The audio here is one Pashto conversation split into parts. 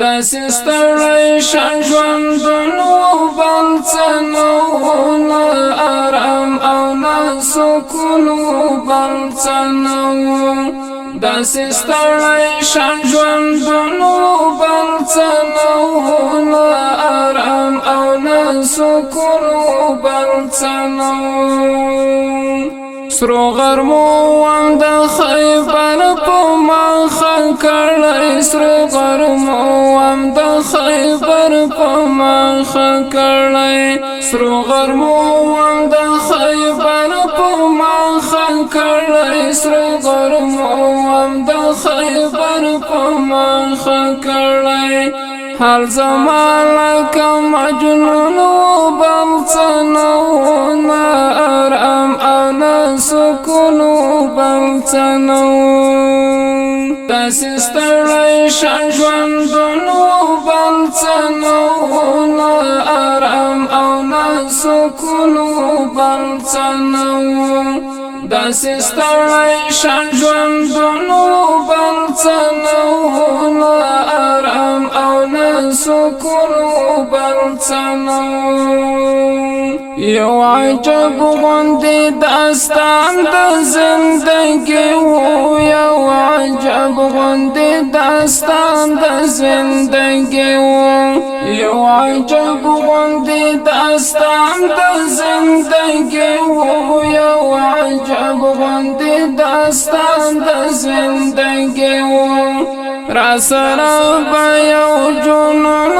داسې ستړی شه ژوندونو بل څه نه و، نه ارام او نه سکونو بل څه نه و. داسې ستړی شه ژوندونو بل څه نه و، نه ارام او نه سکونو بل څه نه و. سرو غرمو وم د خیبر په مخه کړی، سرو غرمو وم د خیبر په مخه کړی، سرو غرمو وم د خیبر په مخه کړی، سرو غرمو وم د خیبر په مخه کړی. حال زما لکه مجنون و بل څه نه و، نه ارام او نه سکون بل څه نه و. داسې ستړی شه ژوندونو بل څه نه و، نه ارام او نه سکون بل څه نه و. داسې ستړی شه ژوندونو بل څه نه و، نه ارام او نه سکون بل څه نه و. یو عجب غوندې داستان د زندګي و، یو عجب غوندې داستان د زندګي و، یو عجب غوندې داستان د زندګي و، یو عجب غوندې داستان د زندګي و. را سره به یو جنون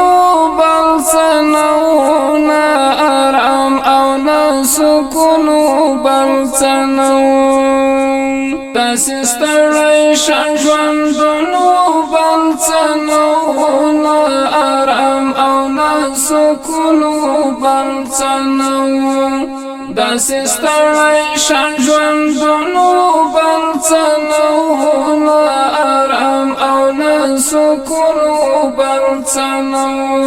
بل څه نه و، نه ارام او نه سکون بل څه نه و. داسې ستړی شه ژوندونو بل څه نه و، نه ارام او نه سکون بل څه نه و. داسې ستړی شه ژوندونو بل څه نه و، نه ارام او نه سکون بل څه نه و.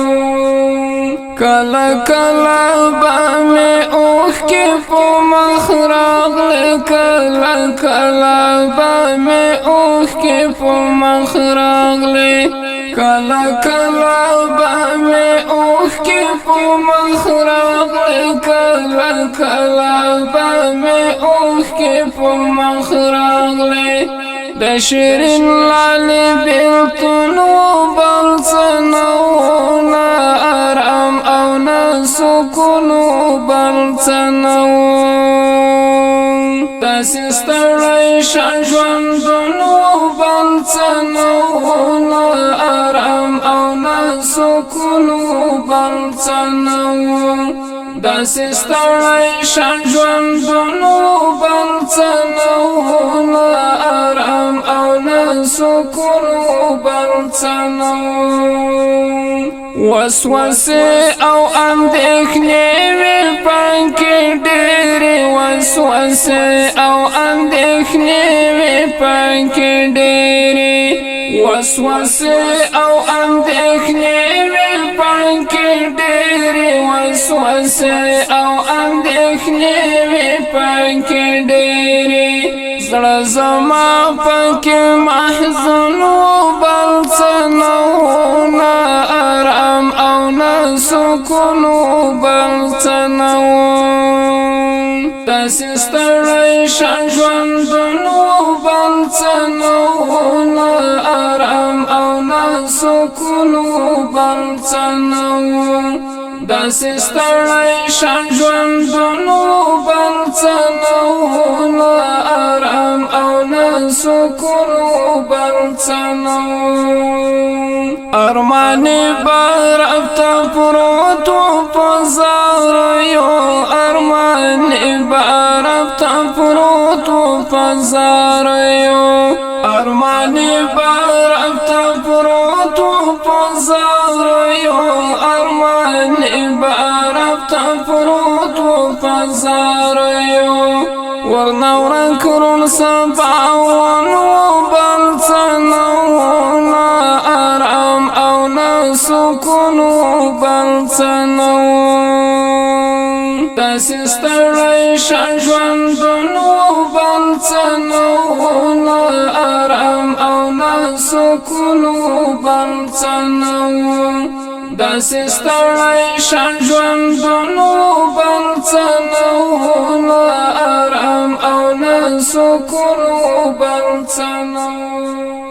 کله کله به مې اوښکې په مخ راغلې، کله کله به مې اوښکې په مخ راغلې، کله کله به مې اوښکې په مخ راغلې، کله کله به مې اوښکې په مخ راغلې. د شیرین لالې بېلتون بل څه نه و، نه ارام او نه سکون بل څه نه و. داسې ستړی شه ژوندونو بل څه نه و، نه ارام او نه سکون بل څه نه و. داسې ستړی شه ژوندونو بل څه نه و، نه ارام او نه سکون بل څه نه و. وسوسې او اندېښنې وې پکې ډېرې، وسوسې او اندېښنې وې پکې ډېرې، وسوسې او اندېښنې وې پکې ډېرې، وسوسې او اندېښنې وې پکې ډېرې. زړه زما پکې محزون و بل څه نه و، نه ارام او نه سکون بل څه نه و. داسې ستړی شه ژوندونو بل څه نه و، نه ارام او نه سکون بل څه نه و. داسې ستړی شه ژوندونو بل څه نه و، نه ارام او نه سکون بل څه نه و. ارمانې به رفته پروت و په زاریو، ارمانې به رفته پروت و په زاریو، ارمانې به رفته پروت و په زاریو، ارمانې به رفته پروت و په زاریو. ورنه ورک رون سباون و بل څه نه و، نه ارام او نه سکون بل څه نه و. داسې ستړی شه ژوندون و بل څه نه و، نه ارام او نه سکون و بل څه نه و. داسې ستړی شه ژوندون و بل څه نه و، نه ارام او نه سکون و بل څه نه و.